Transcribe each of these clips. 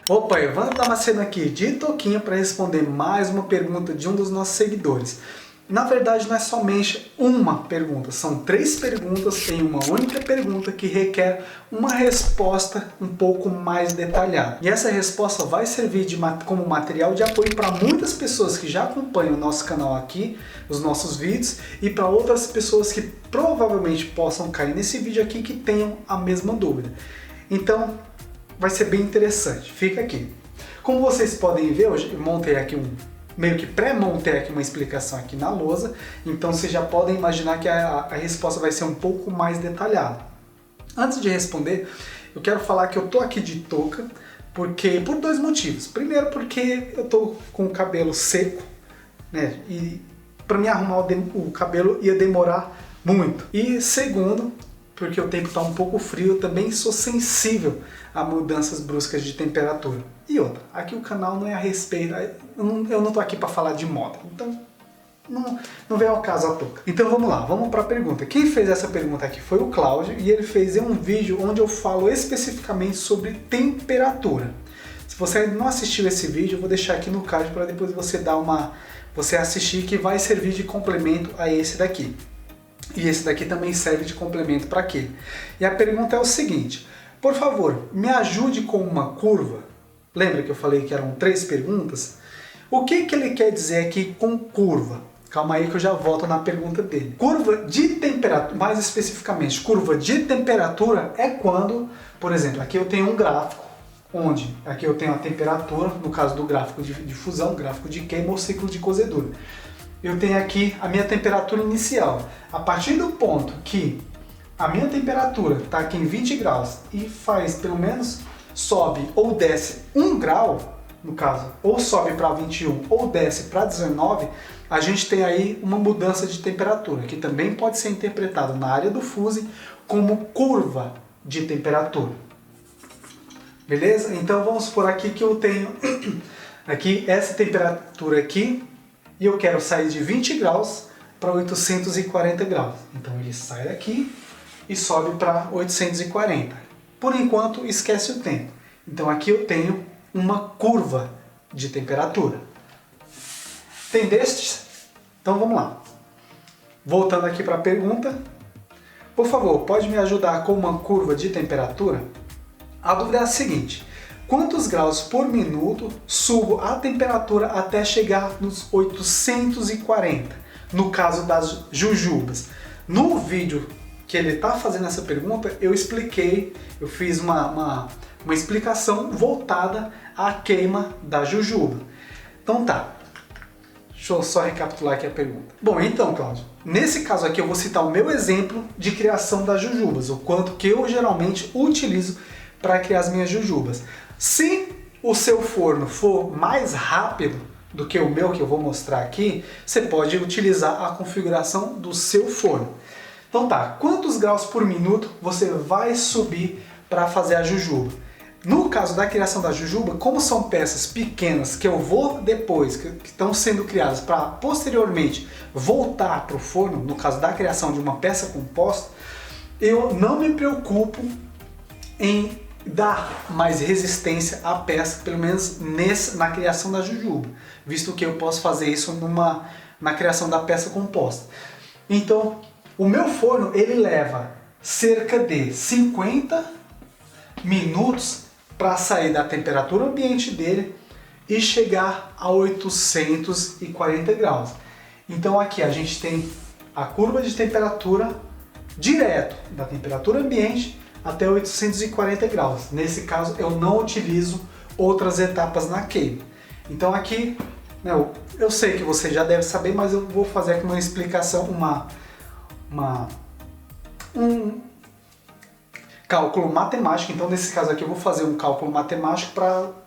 Opa, Evandro Damasceno aqui, de Toquinho, para responder mais uma pergunta de um dos nossos seguidores. Na verdade, não é somente uma pergunta, são 3 perguntas em uma única pergunta que requer uma resposta um pouco mais detalhada. E essa resposta vai servir como material de apoio para muitas pessoas que já acompanham o nosso canal aqui, os nossos vídeos, e para outras pessoas que provavelmente possam cair nesse vídeo aqui que tenham a mesma dúvida. Então, vai ser bem interessante. Fica aqui. Como vocês podem ver, eu montei aqui meio que pré-montei aqui uma explicação aqui na lousa, então vocês já podem imaginar que a resposta vai ser um pouco mais detalhada. Antes de responder, eu quero falar que eu tô aqui de touca por 2 motivos. Primeiro, porque eu tô com o cabelo seco, né? E para me arrumar o cabelo ia demorar muito. E segundo, porque o tempo está um pouco frio, eu também sou sensível a mudanças bruscas de temperatura. E outra, aqui o canal não é a respeito, eu não estou aqui para falar de moda, então não vem ao caso a touca. Então vamos lá, vamos para a pergunta. Quem fez essa pergunta aqui foi o Cláudio, e ele fez um vídeo onde eu falo especificamente sobre temperatura. Se você ainda não assistiu esse vídeo, eu vou deixar aqui no card para depois você assistir, que vai servir de complemento a esse daqui. E esse daqui também serve de complemento para aquele. E a pergunta é o seguinte: por favor, me ajude com uma curva. Lembra que eu falei que eram 3 perguntas? O que ele quer dizer aqui com curva? Calma aí que eu já volto na pergunta dele. Curva de temperatura, mais especificamente, curva de temperatura é quando, por exemplo, aqui eu tenho um gráfico, onde aqui eu tenho a temperatura, no caso do gráfico de fusão, gráfico de queima ou ciclo de cozedura. Eu tenho aqui a minha temperatura inicial. A partir do ponto que a minha temperatura está aqui em 20 graus e faz pelo menos sobe ou desce 1 grau, no caso, ou sobe para 21 ou desce para 19, a gente tem aí uma mudança de temperatura, que também pode ser interpretada na área do fuse como curva de temperatura. Beleza? Então vamos supor aqui que eu tenho aqui essa temperatura aqui, e eu quero sair de 20 graus para 840 graus. Então ele sai daqui e sobe para 840. Por enquanto, esquece o tempo. Então aqui eu tenho uma curva de temperatura. Entendeste? Então vamos lá. Voltando aqui para a pergunta. Por favor, pode me ajudar com uma curva de temperatura? A dúvida é a seguinte: quantos graus por minuto subo a temperatura até chegar nos 840, no caso das jujubas? No vídeo que ele está fazendo essa pergunta, eu expliquei, eu fiz uma explicação voltada à queima da jujuba. Então tá, deixa eu só recapitular aqui a pergunta. Bom, então, Cláudio, nesse caso aqui eu vou citar o meu exemplo de criação das jujubas, o quanto que eu geralmente utilizo para criar as minhas jujubas. Se o seu forno for mais rápido do que o meu, que eu vou mostrar aqui, você pode utilizar a configuração do seu forno. Então tá, quantos graus por minuto você vai subir para fazer a jujuba? No caso da criação da jujuba, como são peças pequenas que eu vou depois, que estão sendo criadas para posteriormente voltar para o forno, no caso da criação de uma peça composta, eu não me preocupo em dar mais resistência à peça, pelo menos na criação da jujuba, visto que eu posso fazer isso na criação da peça composta. Então, o meu forno ele leva cerca de 50 minutos para sair da temperatura ambiente dele e chegar a 840 graus. Então aqui a gente tem a curva de temperatura direto da temperatura ambiente até 840 graus. Nesse caso eu não utilizo outras etapas na queima. Então aqui, né, eu sei que você já deve saber, mas eu vou fazer aqui uma explicação, um cálculo matemático. Então nesse caso aqui eu vou fazer um cálculo matemático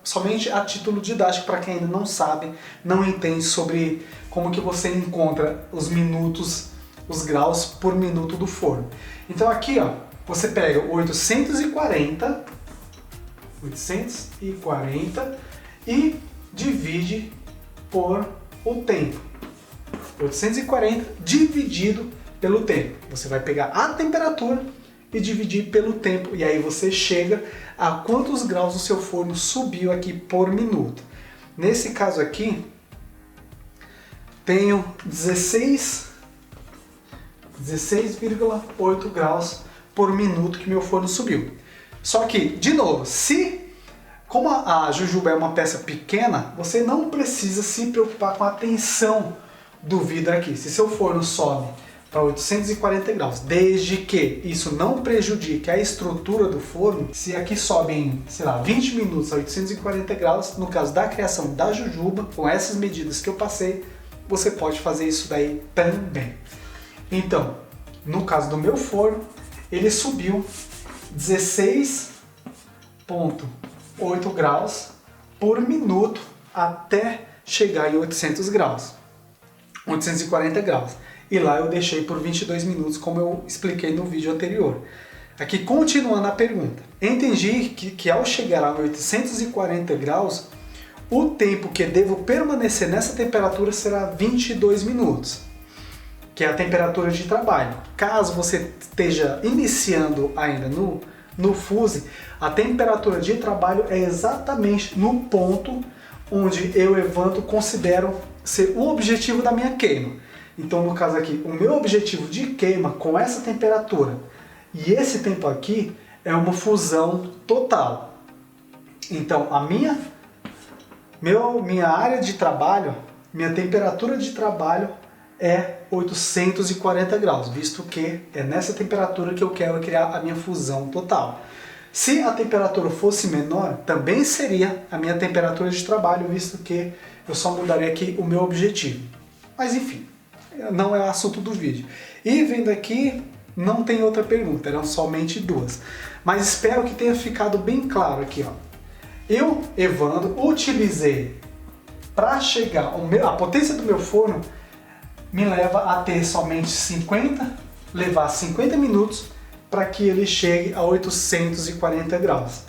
somente a título didático para quem ainda não sabe, não entende sobre como que você encontra os minutos, os graus por minuto do forno. Então aqui, ó, você pega 840 e divide por o tempo. 840 dividido pelo tempo. Você vai pegar a temperatura e dividir pelo tempo. E aí você chega a quantos graus o seu forno subiu aqui por minuto. Nesse caso aqui, tenho 16,8 graus por minuto que meu forno subiu. Só que, de novo, como a jujuba é uma peça pequena, você não precisa se preocupar com a tensão do vidro aqui. Se seu forno sobe para 840 graus, desde que isso não prejudique a estrutura do forno, se aqui sobe em, sei lá, 20 minutos a 840 graus, no caso da criação da jujuba, com essas medidas que eu passei, você pode fazer isso daí também. Então, no caso do meu forno, ele subiu 16,8 graus por minuto até chegar em 800 graus, 840 graus. E lá eu deixei por 22 minutos, como eu expliquei no vídeo anterior. Aqui, continuando a pergunta. Entendi que ao chegar a 840 graus, o tempo que devo permanecer nessa temperatura será 22 minutos, que é a temperatura de trabalho. Caso você esteja iniciando ainda no fuse, a temperatura de trabalho é exatamente no ponto onde eu, Evandro, considero ser o objetivo da minha queima. Então, no caso aqui, o meu objetivo de queima com essa temperatura e esse tempo aqui é uma fusão total. Então, minha área de trabalho, minha temperatura de trabalho é 840 graus, visto que é nessa temperatura que eu quero criar a minha fusão total. Se a temperatura fosse menor, também seria a minha temperatura de trabalho, visto que eu só mudaria aqui o meu objetivo. Mas enfim, não é o assunto do vídeo. E vendo aqui, não tem outra pergunta, eram somente duas. Mas espero que tenha ficado bem claro aqui, ó. Eu, Evandro, utilizei para chegar, a potência do meu forno me leva a ter somente levar 50 minutos para que ele chegue a 840 graus.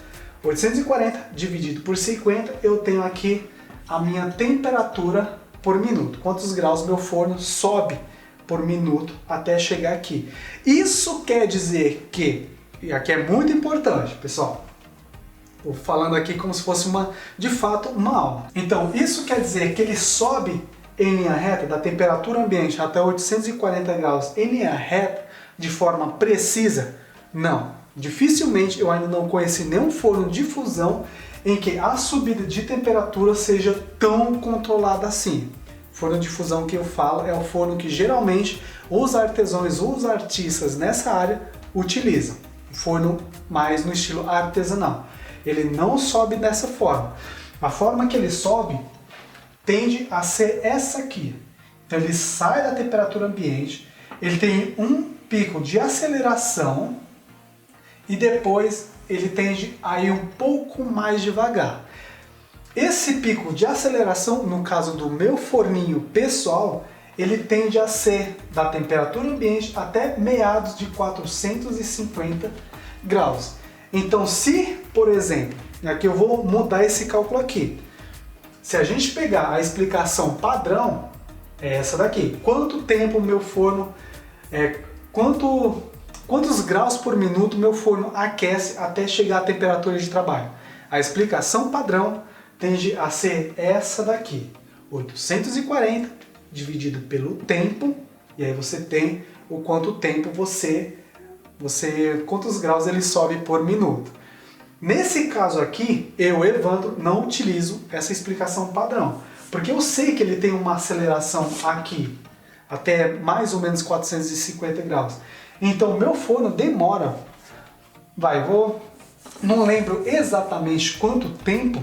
840 dividido por 50, eu tenho aqui a minha temperatura por minuto. Quantos graus meu forno sobe por minuto até chegar aqui. Isso quer dizer que, e aqui é muito importante, pessoal, estou falando aqui como se fosse de fato uma aula. Então, isso quer dizer que ele sobe em linha reta, da temperatura ambiente até 840 graus em linha reta, de forma precisa? Não. Dificilmente eu ainda não conheci nenhum forno de fusão em que a subida de temperatura seja tão controlada assim. Forno de fusão que eu falo é o forno que geralmente os artesãos ou os artistas nessa área utilizam. Forno mais no estilo artesanal. Ele não sobe dessa forma. A forma que ele sobe tende a ser essa aqui. Então ele sai da temperatura ambiente, ele tem um pico de aceleração e depois ele tende a ir um pouco mais devagar. Esse pico de aceleração, no caso do meu forninho pessoal, ele tende a ser da temperatura ambiente até meados de 450 graus. Então, se, por exemplo, aqui eu vou mudar esse cálculo aqui. Se a gente pegar a explicação padrão, é essa daqui. Quanto tempo meu forno, quantos graus por minuto meu forno aquece até chegar à temperatura de trabalho? A explicação padrão tende a ser essa daqui. 840 dividido pelo tempo, e aí você tem o quanto tempo quantos graus ele sobe por minuto. Nesse caso aqui, eu, Evandro, não utilizo essa explicação padrão, porque eu sei que ele tem uma aceleração aqui, até mais ou menos 450 graus. Então, meu forno demora, não lembro exatamente quanto tempo,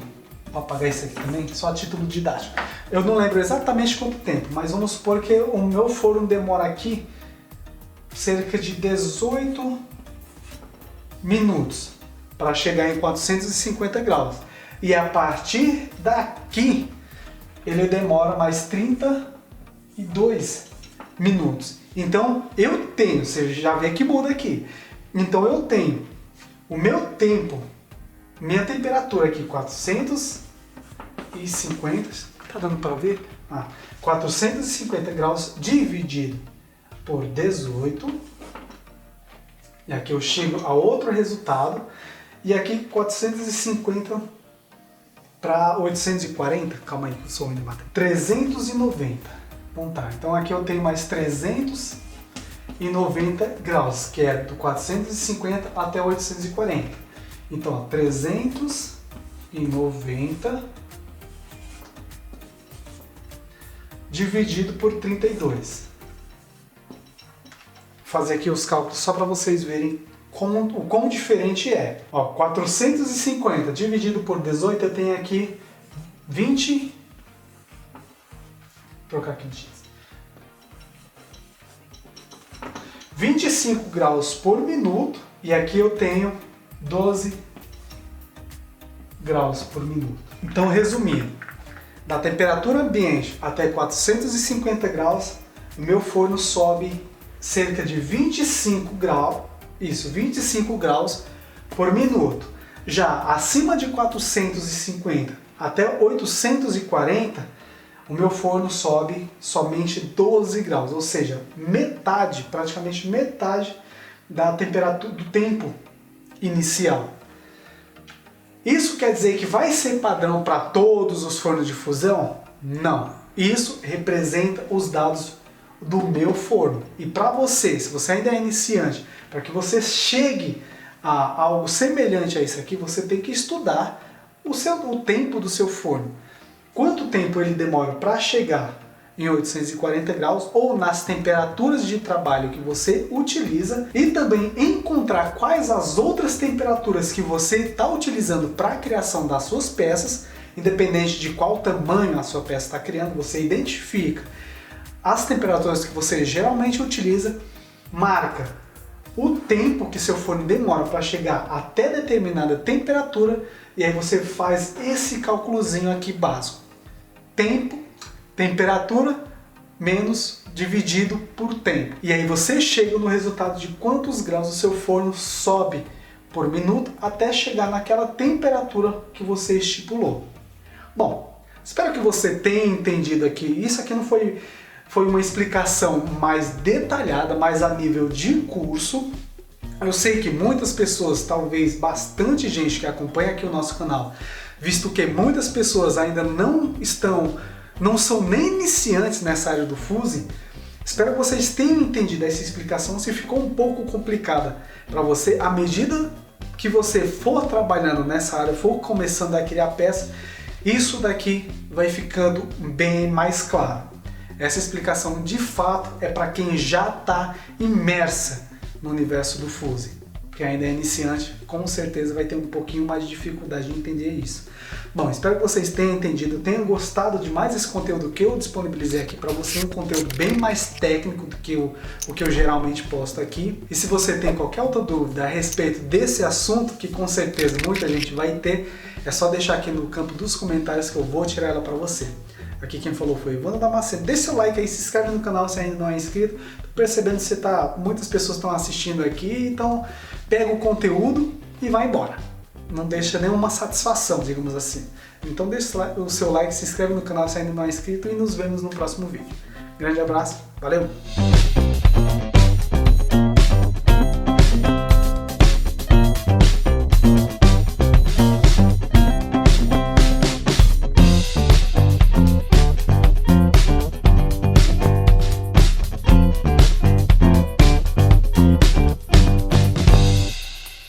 vou apagar isso aqui também, só a título didático. Eu não lembro exatamente quanto tempo, mas vamos supor que o meu forno demora aqui cerca de 18 minutos para chegar em 450 graus. E a partir daqui, ele demora mais 32 minutos. Então, eu tenho, você já vê que muda aqui. Então, eu tenho o meu tempo, minha temperatura aqui, 450, tá dando para ver? 450 graus dividido por 18, E aqui eu chego a outro resultado. E aqui 450 para 840. Calma aí, que eu sou ruim de matemática. 390. Então tá, então aqui eu tenho mais 390 graus, que é do 450 até 840. Então, ó, 390 dividido por 32. Vou fazer aqui os cálculos só para vocês verem o quão diferente é. Ó, 450 dividido por 18, eu tenho aqui 20... Vou trocar aqui de X. 25 graus por minuto, e aqui eu tenho 12 graus por minuto. Então, resumindo, da temperatura ambiente até 450 graus, o meu forno sobe cerca de 25 graus, 25 graus por minuto. Já acima de 450 até 840, o meu forno sobe somente 12 graus, ou seja, metade, praticamente metade da temperatura do tempo inicial. Isso quer dizer que vai ser padrão para todos os fornos de fusão? Não. Isso representa os dados do meu forno. E para você, se você ainda é iniciante, para que você chegue a algo semelhante a isso aqui, você tem que estudar o tempo do seu forno. Quanto tempo ele demora para chegar em 840 graus ou nas temperaturas de trabalho que você utiliza, e também encontrar quais as outras temperaturas que você está utilizando para a criação das suas peças, independente de qual tamanho a sua peça está criando, você identifica as temperaturas que você geralmente utiliza, marca o tempo que seu forno demora para chegar até determinada temperatura, e aí você faz esse cálculozinho aqui básico. Tempo, temperatura, menos dividido por tempo. E aí você chega no resultado de quantos graus o seu forno sobe por minuto até chegar naquela temperatura que você estipulou. Bom, espero que você tenha entendido aqui. Isso aqui não foi uma explicação mais detalhada, mais a nível de curso. Eu sei que muitas pessoas, talvez bastante gente que acompanha aqui o nosso canal, visto que muitas pessoas ainda não são nem iniciantes nessa área do Fuse, espero que vocês tenham entendido essa explicação. Se ficou um pouco complicada para você, à medida que você for trabalhando nessa área, for começando a criar peça, isso daqui vai ficando bem mais claro. Essa explicação de fato é para quem já está imersa no universo do Fuse. Quem ainda é iniciante, com certeza vai ter um pouquinho mais de dificuldade de entender isso. Bom, espero que vocês tenham entendido, tenham gostado de mais esse conteúdo que eu disponibilizei aqui para você, um conteúdo bem mais técnico do que o que eu geralmente posto aqui. E se você tem qualquer outra dúvida a respeito desse assunto, que com certeza muita gente vai ter, é só deixar aqui no campo dos comentários que eu vou tirar ela para você. Aqui quem falou foi Evandro Damasceno. Deixa seu like aí, se inscreve no canal se ainda não é inscrito. Tô percebendo que muitas pessoas estão assistindo aqui, então pega o conteúdo e vai embora. Não deixa nenhuma satisfação, digamos assim. Então deixa o seu like, se inscreve no canal se ainda não é inscrito e nos vemos no próximo vídeo. Grande abraço, valeu!